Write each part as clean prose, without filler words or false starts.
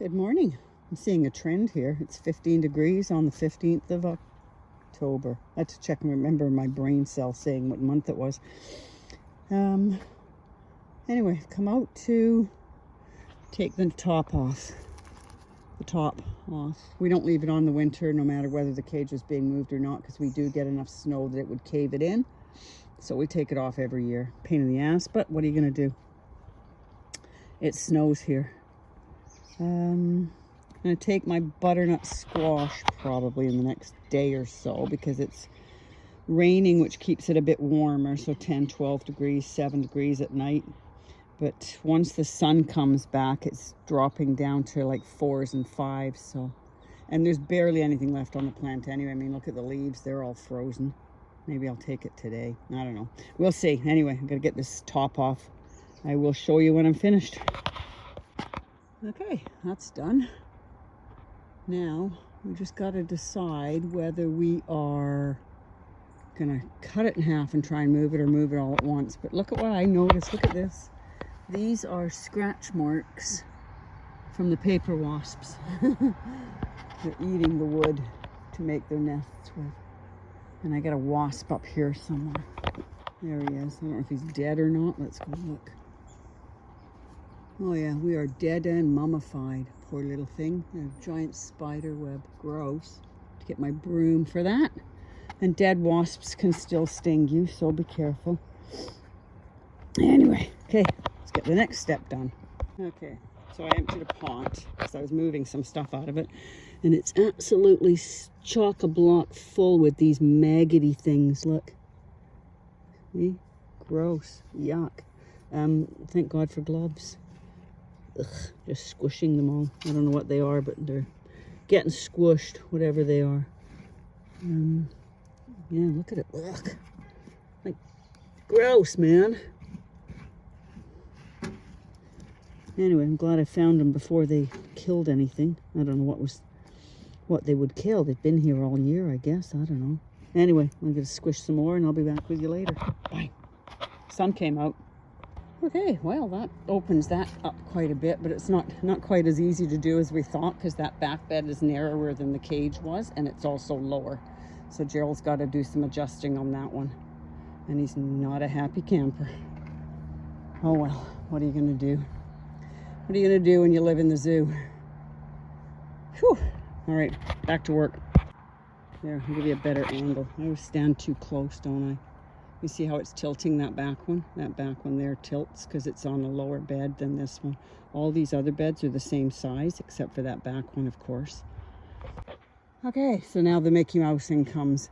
Good morning. I'm seeing a trend here. It's 15 degrees on the 15th of October. I had to check and remember my brain cell saying what month it was. Anyway, come out to take the top off. The top off. We don't leave it on the winter no matter whether the cage is being moved or not, because we do get enough snow that it would cave it in. So we take it off every year. Pain in the ass, but what are you going to do? It snows here. I'm going to take my butternut squash probably in the next day or so, because it's raining, which keeps it a bit warmer. So 10, 12 degrees, 7 degrees at night. But once the sun comes back, it's dropping down to like 4s and 5s. So, and there's barely anything left on the plant anyway. I mean, look at the leaves. They're all frozen. Maybe I'll take it today. I don't know. We'll see. Anyway, I'm going to get this top off. I will show you when I'm finished. Okay, that's done. Now, we just got to decide whether we are going to cut it in half and try and move it, or move it all at once. But look at what I noticed. Look at this. These are scratch marks from the paper wasps. They're eating the wood to make their nests with. And I got a wasp up here somewhere. There he is. I don't know if he's dead or not. Let's go look. Oh yeah, we are dead and mummified. Poor little thing. A giant spider web. Gross. To get my broom for that. And dead wasps can still sting you, so be careful. Anyway, okay, let's get the next step done. Okay, so I emptied a pot because I was moving some stuff out of it. And it's absolutely chock-a-block full with these maggoty things. Look. See? Gross. Yuck. Thank God for gloves. Ugh, just squishing them all. I don't know what they are, but they're getting squished, whatever they are. Yeah, look at it. Ugh. Like, gross, man. Anyway, I'm glad I found them before they killed anything. I don't know what they would kill. They've been here all year, I guess. I don't know. Anyway, I'm going to squish some more and I'll be back with you later. Bye. Sun came out. Okay, well, that opens that up quite a bit, but it's not quite as easy to do as we thought, because that back bed is narrower than the cage was, and it's also lower. So Gerald's got to do some adjusting on that one, and he's not a happy camper. Oh well, what are you going to do? What are you going to do when you live in the zoo? Whew. All right, back to work. There, I'll give you a better angle. I always stand too close, don't I? You see how it's tilting that back one? That back one there tilts because it's on a lower bed than this one. All these other beds are the same size, except for that back one, of course. Okay, so now the Mickey Mouse thing comes.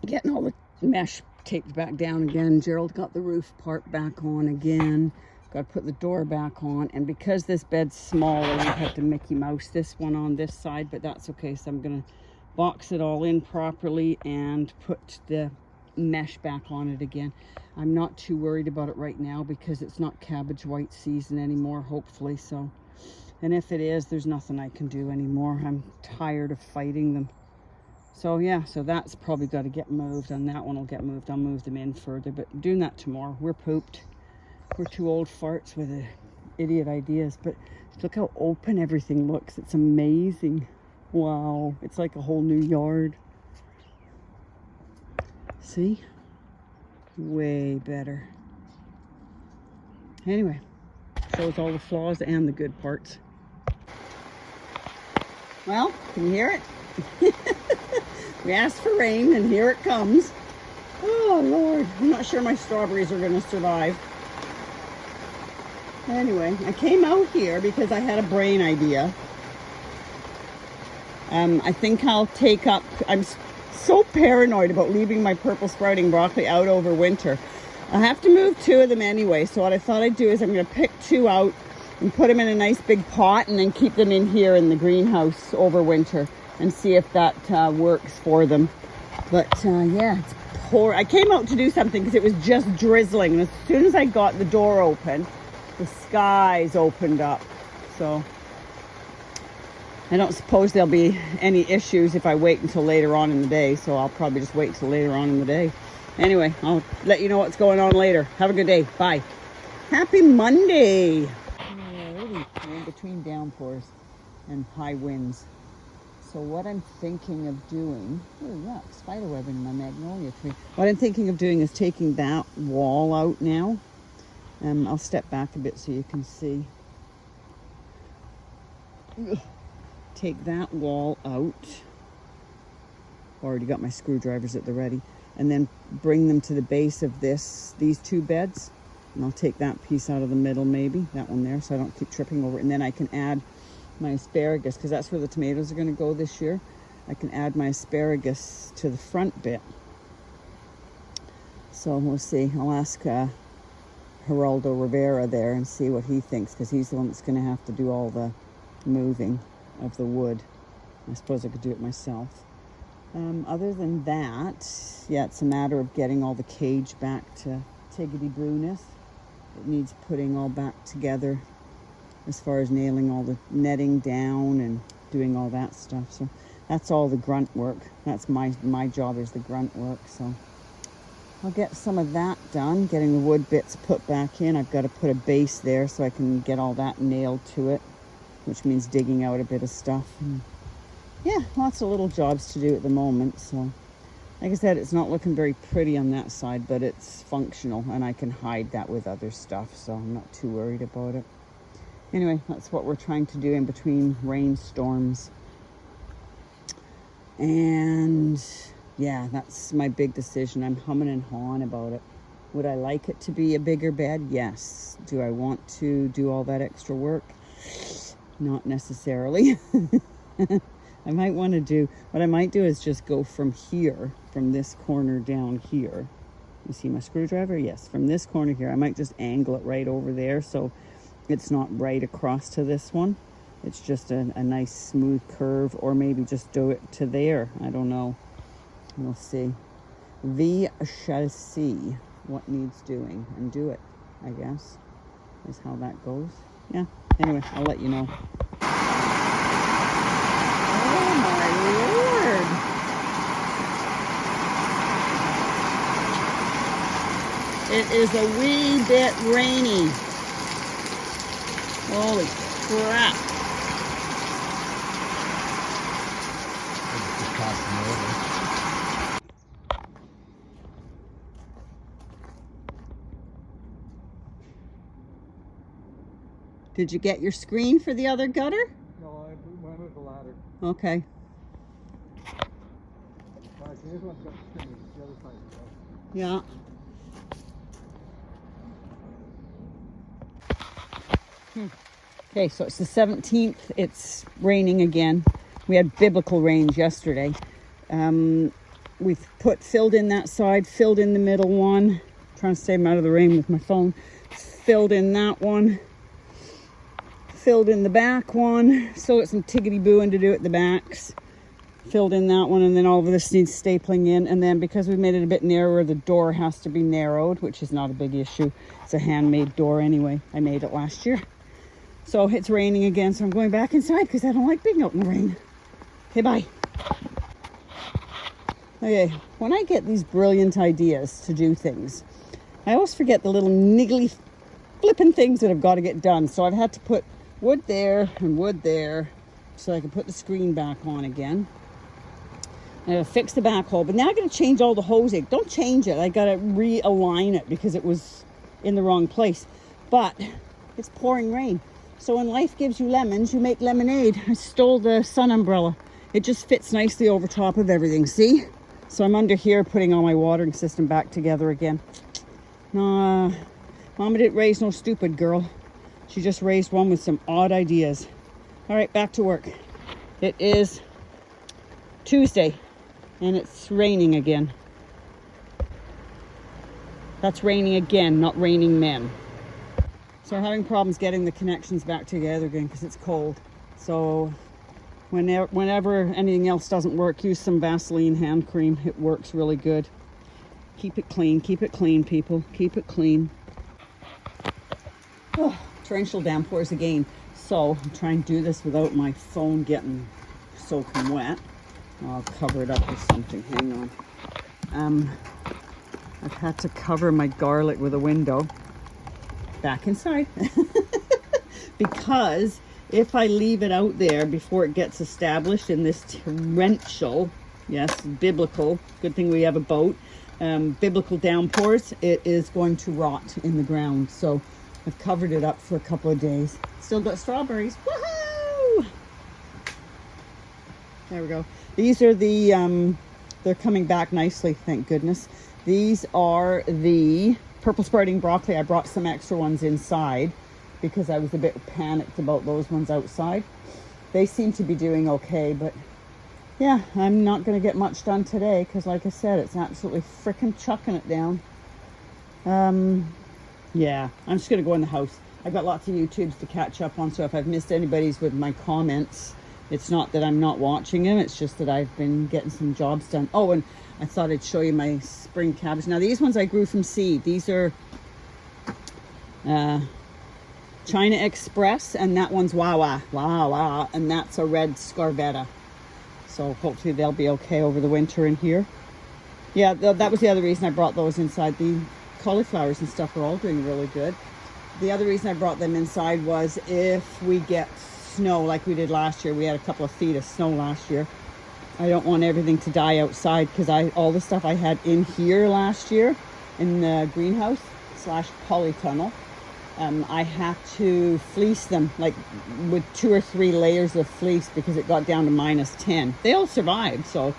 Getting all the mesh taped back down again. Gerald got the roof part back on again. Got to put the door back on. And because this bed's smaller, we have to Mickey Mouse this one on this side, but that's okay. So I'm going to box it all in properly and put the mesh back on it again. I'm not too worried about it right now because it's not cabbage white season anymore, hopefully. So, and if it is, there's nothing I can do anymore. I'm tired of fighting them. So yeah, so that's probably got to get moved, and that one will get moved. I'll move them in further, but I'm doing that tomorrow. We're pooped. We're two old farts with idiot ideas, but look how open everything looks. It's amazing. Wow, it's like a whole new yard. See? Way better. Anyway, shows all the flaws and the good parts. Well, can you hear it? We asked for rain and here it comes. Oh Lord, I'm not sure my strawberries are going to survive. Anyway, I came out here because I had a brain idea. I think I'll take up, I'm so paranoid about leaving my purple sprouting broccoli out over winter. I have to move 2 of them anyway, so what I thought I'd do is I'm going to pick 2 out and put them in a nice big pot and then keep them in here in the greenhouse over winter and see if that works for them. But yeah, it's poor. I came out to do something because it was just drizzling, and as soon as I got the door open, the skies opened up. So I don't suppose there'll be any issues if I wait until later on in the day, so I'll probably just wait till later on in the day. Anyway, I'll let you know what's going on later. Have a good day. Bye. Happy Monday. Alrighty, between downpours and high winds. So what I'm thinking of doing, oh look, spiderweb in my magnolia tree. What I'm thinking of doing is taking that wall out now. I'll step back a bit so you can see. Take that wall out. Already got my screwdrivers at the ready. And then bring them to the base of these two beds. And I'll take that piece out of the middle maybe, that one there, so I don't keep tripping over it. And then I can add my asparagus, because that's where the tomatoes are going to go this year. I can add my asparagus to the front bit. So we'll see. I'll ask Geraldo Rivera there and see what he thinks, because he's the one that's going to have to do all the moving of the wood. I suppose I could do it myself. Other than that, yeah, it's a matter of getting all the cage back to tiggity-boo-ness. It needs putting all back together as far as nailing all the netting down and doing all that stuff. So that's all the grunt work. That's my job, is the grunt work. So I'll get some of that done, getting the wood bits put back in. I've got to put a base there so I can get all that nailed to it, which means digging out a bit of stuff. And yeah, lots of little jobs to do at the moment. So like I said, it's not looking very pretty on that side, but it's functional and I can hide that with other stuff. So I'm not too worried about it. Anyway, that's what we're trying to do in between rainstorms. And yeah, that's my big decision. I'm humming and hawing about it. Would I like it to be a bigger bed? Yes. Do I want to do all that extra work? Not necessarily. I might want to do, what I might do is just go from here, from this corner down here. You see my screwdriver? Yes, from this corner here. I might just angle it right over there so it's not right across to this one. It's just a nice smooth curve, or maybe just do it to there. I don't know. We'll see. We shall see what needs doing and do it, I guess, is how that goes. Yeah, anyway, I'll let you know. Oh my Lord. It is a wee bit rainy. Holy crap. Did you get your screen for the other gutter? No, I went with the ladder. Okay. Actually, this one's got the screen, the other side. Yeah. Okay, so it's the 17th. It's raining again. We had biblical rains yesterday. We've filled in that side, filled in the middle one. I'm trying to stay out of the rain with my phone. Filled in that one. Filled in the back one. Still got some tiggity-booing to do at the backs. Filled in that one, and then all of this needs stapling in. And then because we made it a bit narrower, the door has to be narrowed, which is not a big issue. It's a handmade door anyway. I made it last year. So it's raining again, so I'm going back inside because I don't like being out in the rain. Okay, bye. Okay, when I get these brilliant ideas to do things, I always forget the little niggly flipping things that have got to get done. So I've had to put wood there and wood there so I can put the screen back on again. I gotta fix the back hole, but now I gotta change all the hosing. Don't change it. I gotta realign it because it was in the wrong place. But it's pouring rain. So when life gives you lemons, you make lemonade. I stole the sun umbrella. It just fits nicely over top of everything, see? So I'm under here putting all my watering system back together again. Mama didn't raise no stupid girl. She just raised one with some odd ideas. All right, back to work. It is Tuesday, and it's raining again. That's raining again, not raining men. So I'm having problems getting the connections back together again because it's cold. So whenever anything else doesn't work, use some Vaseline hand cream. It works really good. Keep it clean, people. Keep it clean. Oh, torrential downpours again. So I'm trying to do this without my phone getting soaking wet. I'll cover it up with something. Hang on. I've had to cover my garlic with a window back inside because if I leave it out there before it gets established in this torrential, yes, biblical, good thing we have a boat, biblical downpours, it is going to rot in the ground. So I've covered it up for a couple of days. Still got strawberries. Woohoo! There we go. These are the, they're coming back nicely, thank goodness. These are the purple sprouting broccoli. I brought some extra ones inside because I was a bit panicked about those ones outside. They seem to be doing okay, but yeah, I'm not going to get much done today because, like I said, it's absolutely freaking chucking it down. Yeah, I'm just going to go in the house. I've got lots of YouTubes to catch up on, so if I've missed anybody's with my comments, it's not that I'm not watching them, it's just that I've been getting some jobs done. Oh, and I thought I'd show you my spring cabbage. Now, these ones I grew from seed. These are China Express, and that one's Wawa, and that's a red Scarvetta. So hopefully they'll be okay over the winter in here. Yeah, that was the other reason I brought those inside. The cauliflowers and stuff are all doing really good. The other reason I brought them inside was if we get snow like we did last year. We had a couple of feet of snow last year. I don't want everything to die outside because all the stuff I had in here last year in the greenhouse / polytunnel, I had to fleece them like with 2 or 3 layers of fleece because it got down to -10. They all survived, so,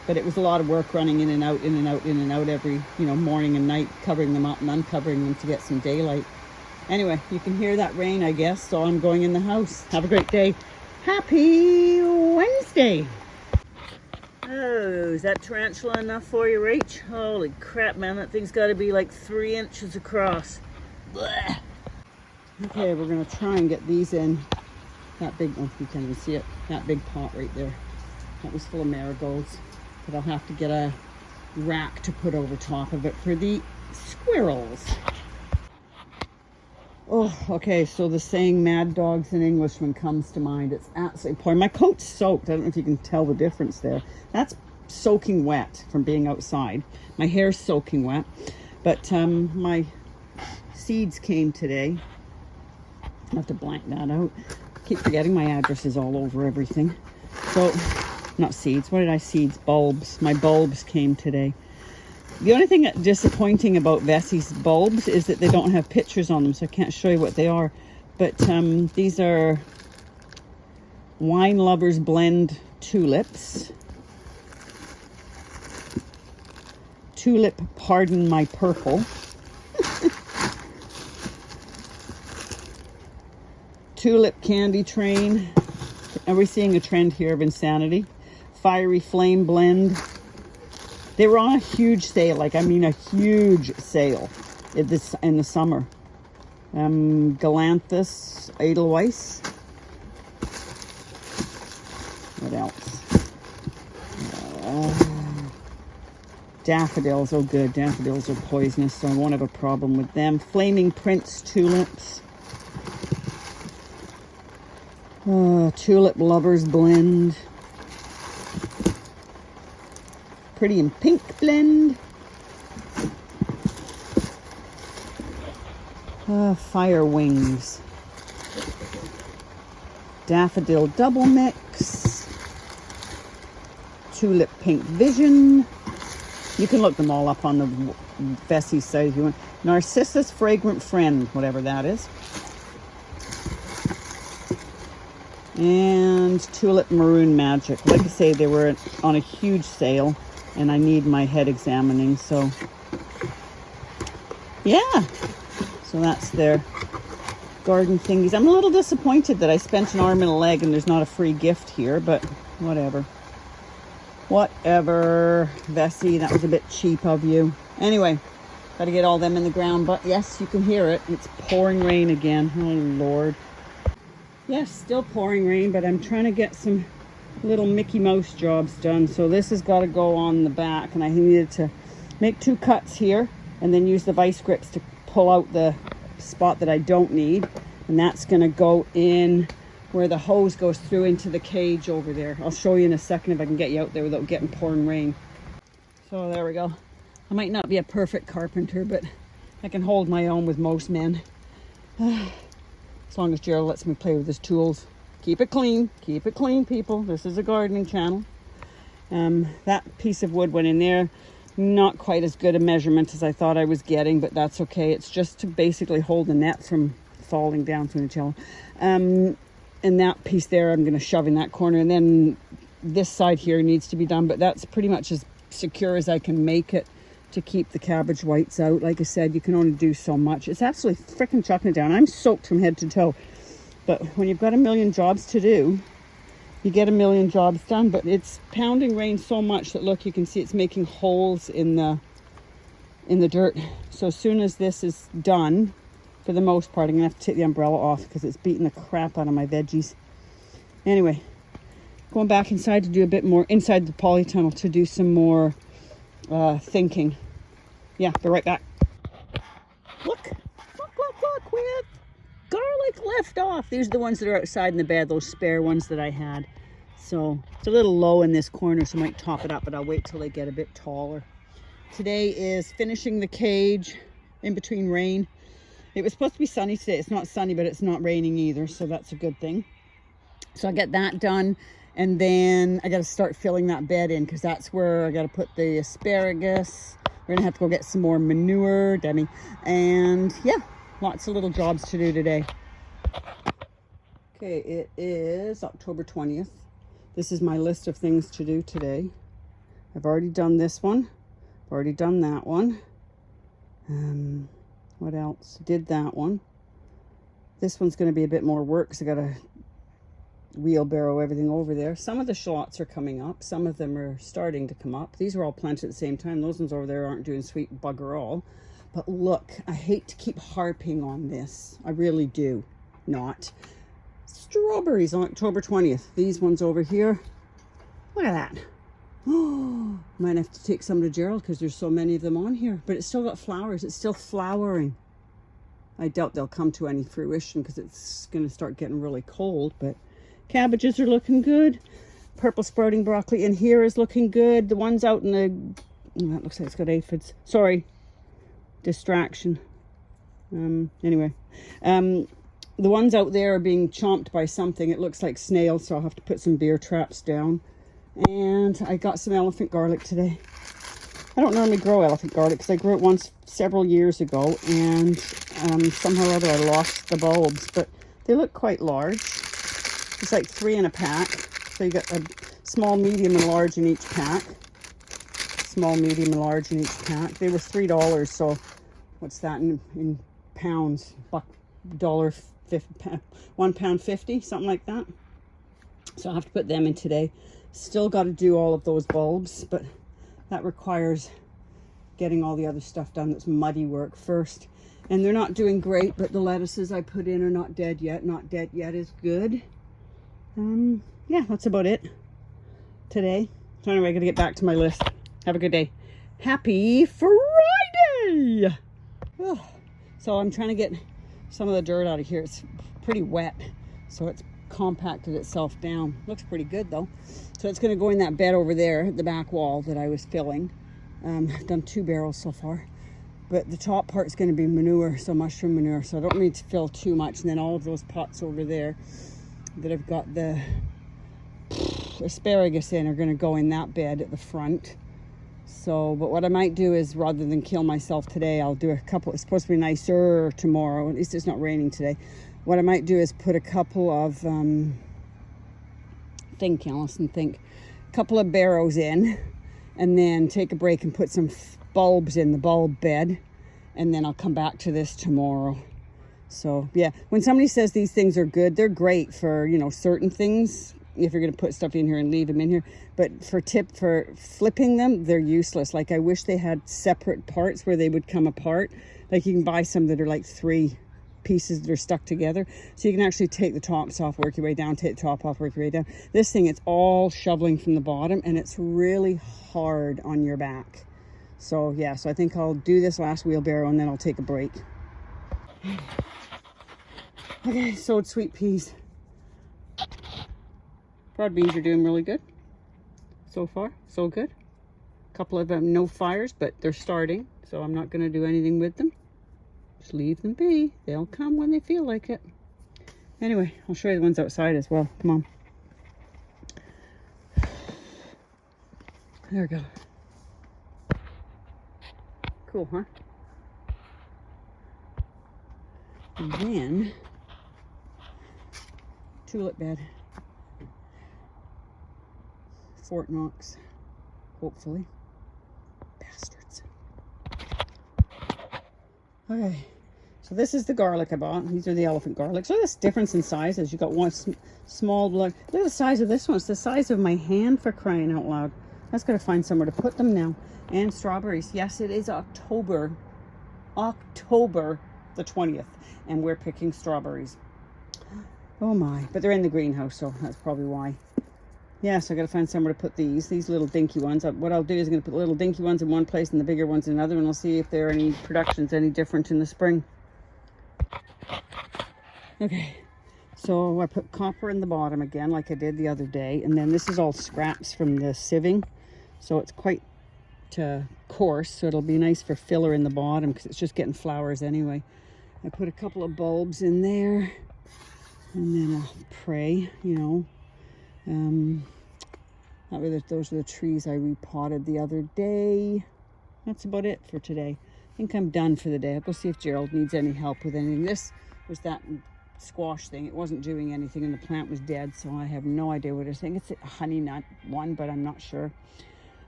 but it was a lot of work running in and out, in and out, in and out every, morning and night, covering them up and uncovering them to get some daylight. Anyway, you can hear that rain, I guess, so I'm going in the house. Have a great day. Happy Wednesday. Oh, is that tarantula enough for you, Rach? Holy crap, man, that thing's got to be like 3 inches across. Blech. Okay, we're going to try and get these in. That big, oh, you can't even see it. That big pot right there. That was full of marigolds. But I'll have to get a rack to put over top of it for the squirrels. Oh, okay, so the saying mad dogs and Englishmen comes to mind. It's absolutely pouring. My coat's soaked. I don't know if you can tell the difference there. That's soaking wet from being outside. My hair's soaking wet. But my seeds came today. I have to blank that out. I keep forgetting my address is all over everything. So, not seeds. What did I seeds? Bulbs. My bulbs came today. The only thing that's disappointing about Vessie's bulbs is that they don't have pictures on them, so I can't show you what they are. But these are Wine Lovers Blend tulips. Tulip Pardon My Purple. Tulip Candy Train. Are we seeing a trend here of insanity? Fiery Flame Blend. They were on a huge sale, like I mean a huge sale in the summer. Galanthus Edelweiss. What else? Daffodils, oh good, daffodils are poisonous, so I won't have a problem with them. Flaming Prince tulips. Tulip Lovers Blend. Pretty in Pink Blend. Fire Wings. Daffodil Double Mix. Tulip Pink Vision. You can look them all up on the Vessie site if you want. Narcissus Fragrant Friend, whatever that is. And Tulip Maroon Magic. Like I say, they were on a huge sale. And I need my head examining, so yeah. So that's their garden thingies. I'm a little disappointed that I spent an arm and a leg and there's not a free gift here, but whatever. Whatever, Vessie, that was a bit cheap of you. Anyway, got to get all them in the ground, but yes, you can hear it. It's pouring rain again. Oh, Lord. Yes, still pouring rain, but I'm trying to get some little Mickey Mouse jobs done. So this has got to go on the back, and I needed to make 2 cuts here and then use the vice grips to pull out the spot that I don't need, and that's going to go in where the hose goes through into the cage over there. I'll show you in a second if I can get you out there without getting pouring rain. So there we go. I might not be a perfect carpenter, but I can hold my own with most men. as long as Gerald lets me play with his tools. Keep it clean, people. This is a gardening channel. That piece of wood went in there. Not quite as good a measurement as I thought I was getting, but that's okay. It's just to basically hold the net from falling down from the cello. And that piece there, I'm going to shove in that corner. And then this side here needs to be done, but that's pretty much as secure as I can make it to keep the cabbage whites out. Like I said, you can only do so much. It's absolutely freaking chucking it down. I'm soaked from head to toe. But when you've got a million jobs to do, you get a million jobs done. But it's pounding rain so much that, look, you can see it's making holes in the dirt. So as soon as this is done, for the most part, I'm gonna have to take the umbrella off because it's beating the crap out of my veggies. Anyway, going back inside to do a bit more inside the polytunnel to do some more thinking. Yeah, be right back. Look, we have garlic left off. These are the ones that are outside in the bed, those spare ones that I had. So it's a little low in this corner, so I might top it up, but I'll wait till they get a bit taller. Today is finishing the cage in between rain. It was supposed to be sunny today. It's not sunny, but it's not raining either, so that's a good thing. So I get that done, and then I got to start filling that bed in because that's where I got to put the asparagus. We're gonna have to go get some more manure, Demi, and yeah, lots of little jobs to do today. Okay, it is October 20th. This is my list of things to do today. I've already done this one. I've already done that one. What else? Did that one. This one's going to be a bit more work because I got to wheelbarrow everything over there. Some of the shallots are coming up. Some of them are starting to come up. These are all planted at the same time. Those ones over there aren't doing sweet bugger all. But look, I hate to keep harping on this. I really do not. Strawberries on October 20th. These ones over here. Look at that. Oh, might have to take some to Gerald because there's so many of them on here. But it's still got flowers. It's still flowering. I doubt they'll come to any fruition because it's going to start getting really cold. But cabbages are looking good. Purple sprouting broccoli in here is looking good. The ones out in the... Oh, that looks like it's got aphids. Sorry. Distraction. Anyway. The ones out there are being chomped by something. It looks like snails, so I'll have to put some bear traps down. And I got some elephant garlic today. I don't normally grow elephant garlic because I grew it once several years ago, and somehow or other I lost the bulbs, but they look quite large. It's like 3 in a pack. So you got a small, medium, and large in each pack. Small, medium, and large in each pack. They were $3, so what's that in pounds? £1.50, something like that. So I'll have to put them in today. Still got to do all of those bulbs, but that requires getting all the other stuff done that's muddy work first. And they're not doing great, but the lettuces I put in are not dead yet. Not dead yet is good. Yeah, that's about it today. So anyway, I gotta get back to my list. Have a good day. Happy Friday! Oh, so I'm trying to get some of the dirt out of here. It's pretty wet, so it's compacted itself down. Looks pretty good though. So it's going to go in that bed over there, the back wall that I was filling. I've done 2 barrels so far, but the top part is going to be manure, so mushroom manure. So I don't need to fill too much. And then all of those pots over there that I've got the asparagus in are going to go in that bed at the front. So, but what I might do is, rather than kill myself today, I'll do a couple. It's supposed to be nicer tomorrow. At least it's not raining today. What I might do is put a couple of couple of barrows in, and then take a break and put some bulbs in the bulb bed, and then I'll come back to this tomorrow. So yeah, when somebody says these things are good, they're great for, you know, certain things. If you're going to put stuff in here and leave them in here, but for flipping them, they're useless. Like, I wish they had separate parts where they would come apart. Like, you can buy some that are like 3 pieces that are stuck together, so you can actually take the tops off, work your way down, take the top off, work your way down. This thing, it's all shoveling from the bottom, and it's really hard on your back. So yeah, so I think I'll do this last wheelbarrow and then I'll take a break. Okay, sowed sweet peas. Broad beans are doing really good. So far, so good. A couple of them, no fires, but they're starting, so I'm not going to do anything with them. Just leave them be. They'll come when they feel like it. Anyway, I'll show you the ones outside as well. Come on. There we go. Cool, huh? And then, tulip bed. Fort Knox, hopefully. Bastards. Okay, so this is the garlic I bought. These are the elephant garlics. Look at this difference in sizes. You got one small blood. Look at the size of this one. It's the size of my hand, for crying out loud. That's got to find somewhere to put them now. And strawberries. Yes, it is October the 20th. And we're picking strawberries. Oh my. But they're in the greenhouse, so that's probably why. Yeah, so I got to find somewhere to put these little dinky ones. What I'll do is I'm going to put the little dinky ones in one place and the bigger ones in another, and I'll see if there are any productions any different in the spring. Okay, so I put copper in the bottom again like I did the other day, and then this is all scraps from the sieving, so it's quite coarse, so it'll be nice for filler in the bottom because it's just getting flowers anyway. I put a couple of bulbs in there, and then I'll pray, you know. Those are the trees I repotted the other day. That's about it for today. I think I'm done for the day. I'll go see if Gerald needs any help with anything. This was that squash thing. It wasn't doing anything and the plant was dead, so I have no idea what it's saying. It's a honey nut one, but I'm not sure.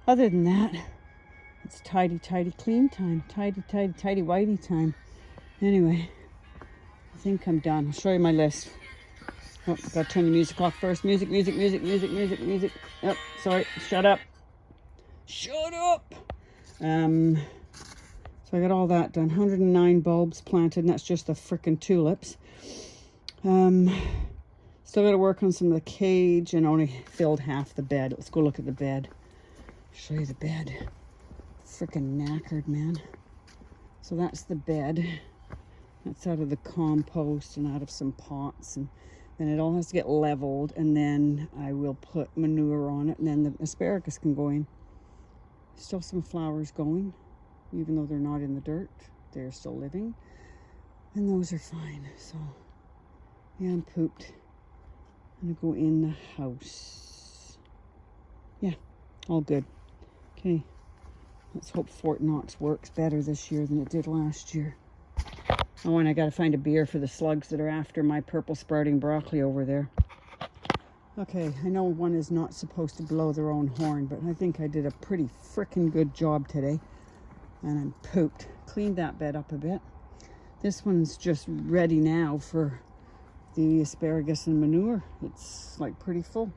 Other than that, it's tidy, clean time. Tidy, whitey time. Anyway, I think I'm done. I'll show you my list. Oh, gotta turn the music off first. Music. Oh, sorry. Shut up. So I got all that done. 109 bulbs planted, and that's just the frickin' tulips. Still gotta work on some of the cage and only filled half the bed. Let's go look at the bed. Show you the bed. Frickin' knackered, man. So that's the bed. That's out of the compost and out of some pots, and then it all has to get leveled, and then I will put manure on it, and then the asparagus can go in. Still some flowers going, even though they're not in the dirt. They're still living, and those are fine. So yeah, I'm pooped. I'm gonna go in the house. Yeah, all good. Okay, let's hope Fort Knox works better this year than it did last year. Oh, and I got to find a beer for the slugs that are after my purple sprouting broccoli over there. Okay, I know one is not supposed to blow their own horn, but I think I did a pretty frickin' good job today. And I'm pooped. Cleaned that bed up a bit. This one's just ready now for the asparagus and manure. It's like pretty full.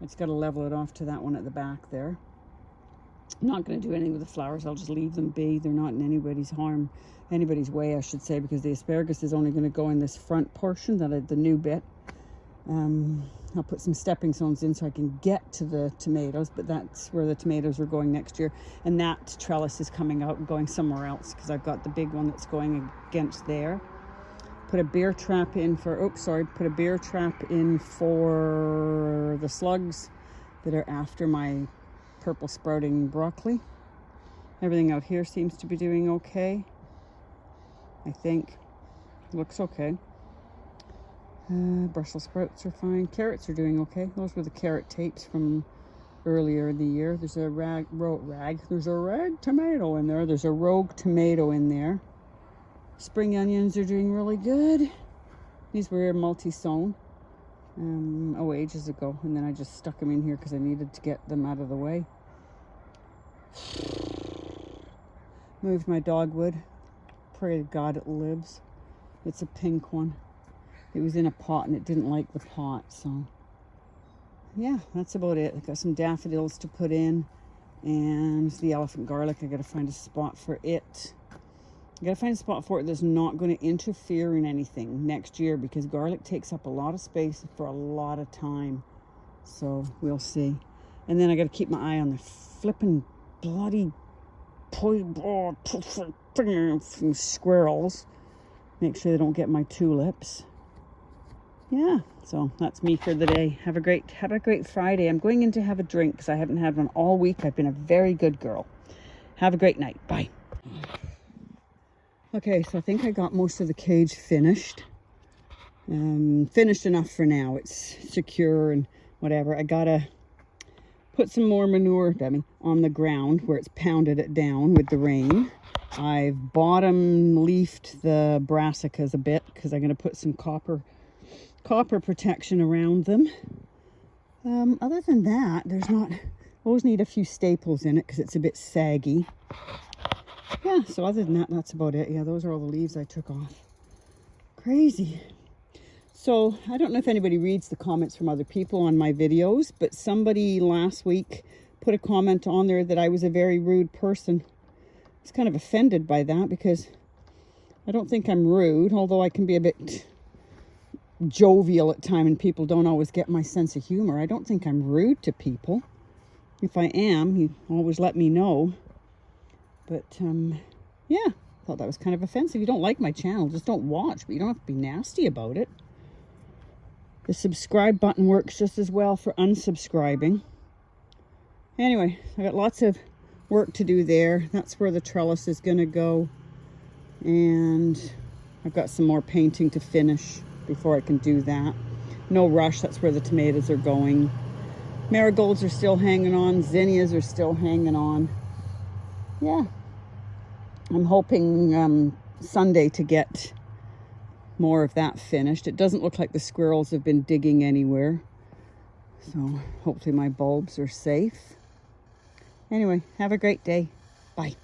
I just got to level it off to that one at the back there. I'm not going to do anything with the flowers. I'll just leave them be. They're not in anybody's way, I should say, because the asparagus is only going to go in this front portion, the new bit. I'll put some stepping stones in so I can get to the tomatoes, but that's where the tomatoes are going next year. And that trellis is coming out and going somewhere else because I've got the big one that's going against there. Put a beer trap in for the slugs that are after my purple sprouting broccoli. Everything out here seems to be doing okay. I think. Looks okay. Brussels sprouts are fine. Carrots are doing okay. Those were the carrot tapes from earlier in the year. There's a rag tomato in there. There's a rogue tomato in there. Spring onions are doing really good. These were multi-sown ages ago, and then I just stuck them in here because I needed to get them out of the way. Moved my dogwood. Pray to God it lives. It's a pink one. It was in a pot and it didn't like the pot, so yeah, that's about it. I got some daffodils to put in, and the elephant garlic, I gotta find a spot for it. I gotta find a spot for it that's not going to interfere in anything next year, because garlic takes up a lot of space for a lot of time, so we'll see. And then I gotta keep my eye on the flipping bloody squirrels. Make sure they don't get my tulips. Yeah, so that's me for the day. Have a great Friday. I'm going in to have a drink because I haven't had one all week. I've been a very good girl. Have a great night. Bye. Okay, so I think I got most of the cage finished. finished enough for now. It's secure and whatever. I gotta put some more manure, Debbie, on the ground where it's pounded it down with the rain. I've bottom leafed the brassicas a bit because I'm going to put some copper protection around them. Other than that, there's not, always need a few staples in it because it's a bit saggy. Yeah, so other than that, that's about it. Yeah, those are all the leaves I took off. Crazy. So I don't know if anybody reads the comments from other people on my videos, but somebody last week put a comment on there that I was a very rude person. I was kind of offended by that because I don't think I'm rude, although I can be a bit jovial at times and people don't always get my sense of humor. I don't think I'm rude to people. If I am, you always let me know. But yeah, I thought that was kind of offensive. You don't like my channel, just don't watch, but you don't have to be nasty about it. The subscribe button works just as well for unsubscribing. Anyway, I got lots of work to do there. That's where the trellis is going to go. And I've got some more painting to finish before I can do that. No rush, that's where the tomatoes are going. Marigolds are still hanging on. Zinnias are still hanging on. Yeah. I'm hoping Sunday to get more of that finished. It doesn't look like the squirrels have been digging anywhere. So hopefully my bulbs are safe. Anyway, have a great day. Bye.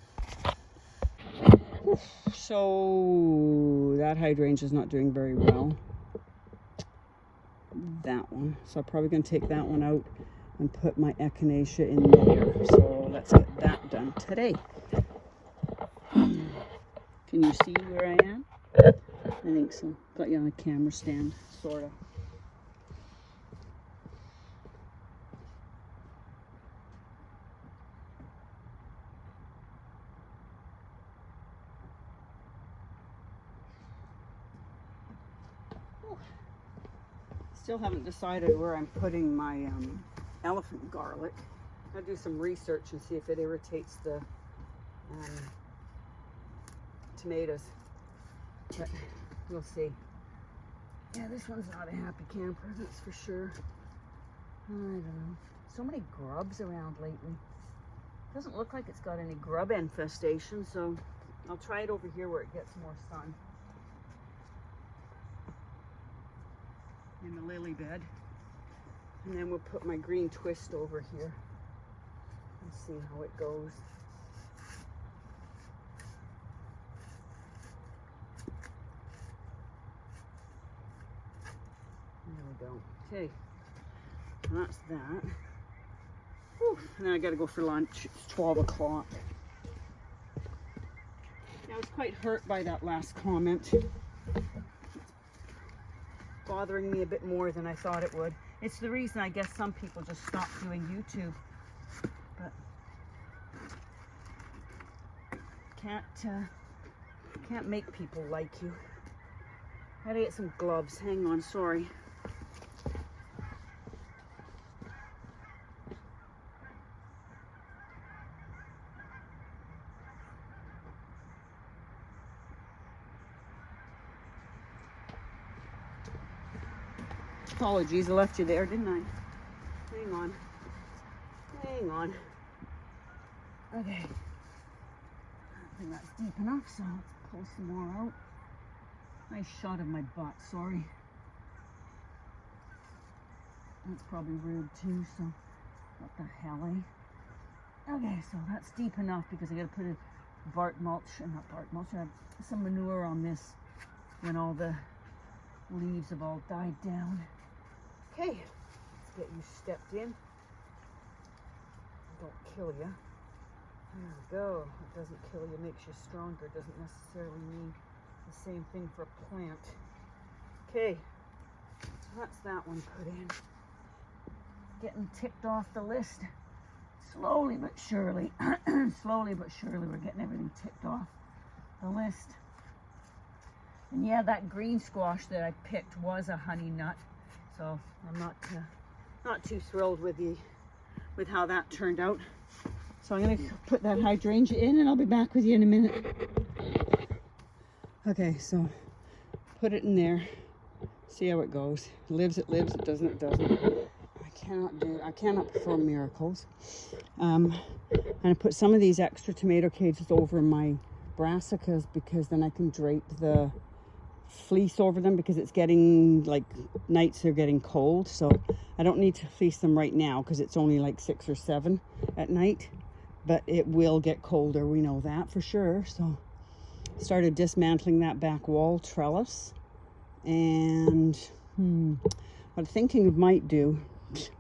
So that hydrangea is not doing very well. That one. So I'm probably going to take that one out and put my echinacea in there. So let's get that done today. Can you see where I am? I think so. Got you on a camera stand, sort of. Still haven't decided where I'm putting my elephant garlic. I'll do some research and see if it irritates the tomatoes. But we'll see. Yeah, this one's not a happy camper, that's for sure. I don't know. So many grubs around lately. Doesn't look like it's got any grub infestation, so I'll try it over here where it gets more sun. In the lily bed. And then we'll put my green twist over here and see how it goes. There we go. Okay, and that's that. Whew. And then I gotta go for lunch. It's 12 o'clock. I was quite hurt by that last comment. Bothering me a bit more than I thought it would. It's the reason I guess some people just stopped doing YouTube. But can't make people like you. I gotta get some gloves. Hang on, sorry. Apologies, I left you there, didn't I? Hang on. Hang on. Okay. I think that's deep enough, so let's pull some more out. Nice shot of my butt, sorry. That's probably rude too, so what the hell, eh? Okay, so that's deep enough because I gotta put a bark mulch, not bark mulch, some manure on this when all the leaves have all died down. Okay, let's get you stepped in. Don't kill you. There we go. It doesn't kill you, makes you stronger. It doesn't necessarily mean the same thing for a plant. Okay, so that's that one put in. Getting ticked off the list. Slowly but surely. Slowly but surely we're getting everything ticked off the list. And yeah, that green squash that I picked was a honey nut. So I'm not too thrilled with how that turned out. So I'm gonna put that hydrangea in and I'll be back with you in a minute. Okay, so put it in there. See how it goes. Lives, it lives. It doesn't, it doesn't. I cannot perform miracles. And I put some of these extra tomato cages over my brassicas because then I can drape the fleece over them, because it's getting like nights are getting cold, so I don't need to fleece them right now because it's only like 6 or 7 at night, but it will get colder, we know that for sure. So started dismantling that back wall trellis, and what I'm thinking of might do,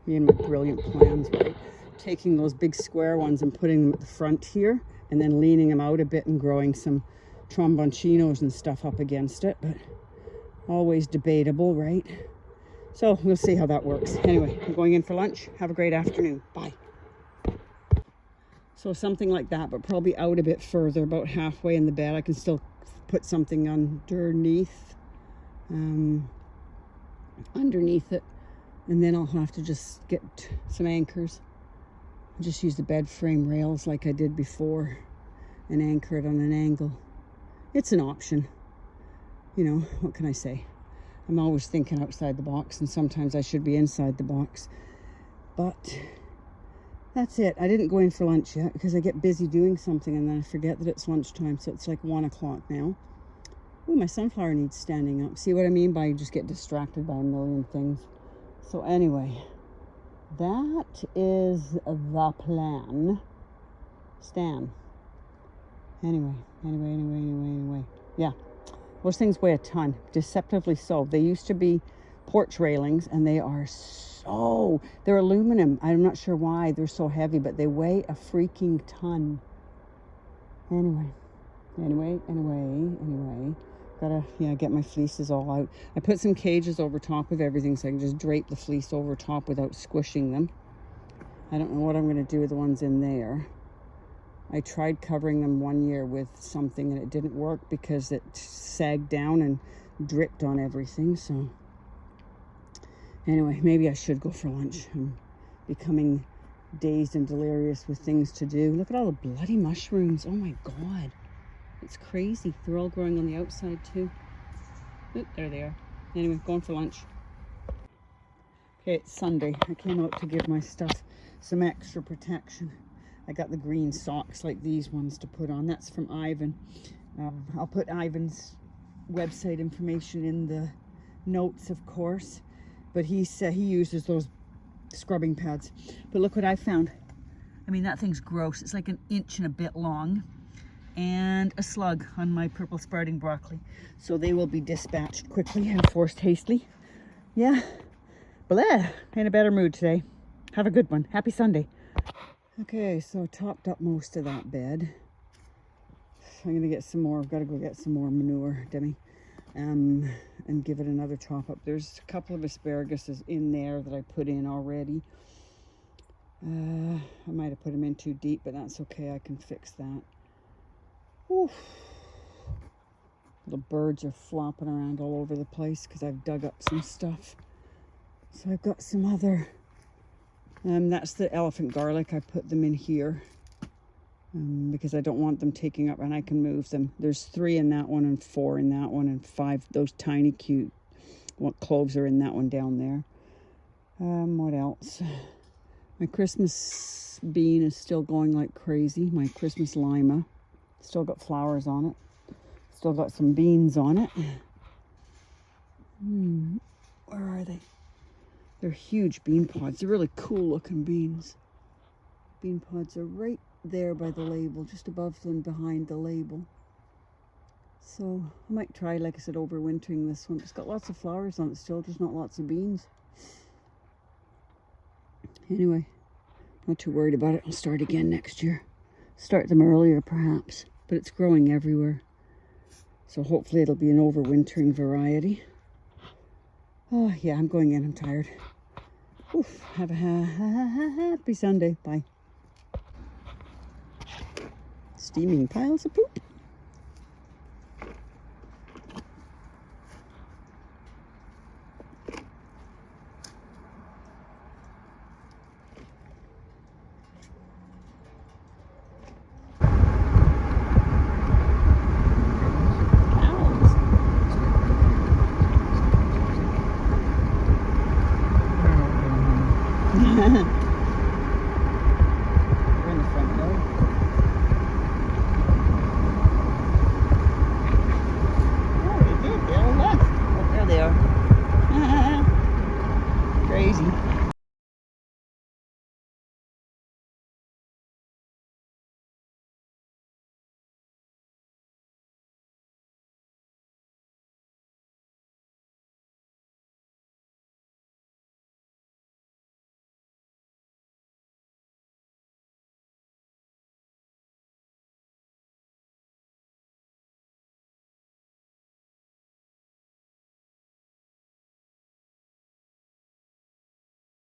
me and my brilliant plans, right? Taking those big square ones and putting them at the front here, and then leaning them out a bit and growing some tromboncinos and stuff up against it, but always debatable, right? So we'll see how that works. Anyway, I'm going in for lunch. Have a great afternoon. Bye. So something like that, but probably out a bit further, about halfway in the bed. I can still put something underneath, underneath it, and then I'll have to just get some anchors. I'll just use the bed frame rails like I did before and anchor it on an angle. It's an option. You know, what can I say? I'm always thinking outside the box, and sometimes I should be inside the box. But that's it. I didn't go in for lunch yet because I get busy doing something and then I forget that it's lunchtime. So it's like 1 o'clock now. Oh, my sunflower needs standing up. See what I mean by you just get distracted by a million things. So anyway, that is the plan. Stan. Anyway. Yeah. Those things weigh a ton. Deceptively so. They used to be porch railings, and they are they're aluminum. I'm not sure why they're so heavy, but they weigh a freaking ton. Anyway. Gotta, get my fleeces all out. I put some cages over top of everything so I can just drape the fleece over top without squishing them. I don't know what I'm going to do with the ones in there. I tried covering them one year with something and it didn't work because it sagged down and dripped on everything. So anyway, maybe I should go for lunch. I'm becoming dazed and delirious with things to do. Look at all the bloody mushrooms. Oh my God. It's crazy. They're all growing on the outside too. Oop, there they are. Anyway, going for lunch. Okay, it's Sunday. I came out to give my stuff some extra protection. I got the green socks like these ones to put on. That's from Ivan. I'll put Ivan's website information in the notes, of course. But he said he uses those scrubbing pads. But look what I found. I mean, that thing's gross. It's like 1 inch and a bit long. And a slug on my purple sprouting broccoli. So they will be dispatched quickly and forced hastily. Yeah. Blah. In a better mood today. Have a good one. Happy Sunday. Okay, so topped up most of that bed. I'm gonna get some more. I've got to go get some more manure, Demi, and give it another top up. There's a couple of asparaguses in there that I put in already. I might have put them in too deep, but that's okay. I can fix that. Oof. The birds are flopping around all over the place because I've dug up some stuff. So I've got some other. That's the elephant garlic. I put them in here because I don't want them taking up, and I can move them. There's 3 in that one and 4 in that one and 5. Those tiny cute cloves are in that one down there. What else? My Christmas bean is still going like crazy. My Christmas lima. Still got flowers on it. Still got some beans on it. Where are they? They're huge bean pods. They're really cool looking beans. Bean pods are right there by the label, just above and behind the label. So I might try, like I said, overwintering this one. It's got lots of flowers on it still, just not lots of beans. Anyway, not too worried about it. I'll start again next year. Start them earlier perhaps, but it's growing everywhere. So hopefully it'll be an overwintering variety. Oh yeah, I'm going in. I'm tired. Oof, have a happy Sunday. Bye. Steaming piles of poop.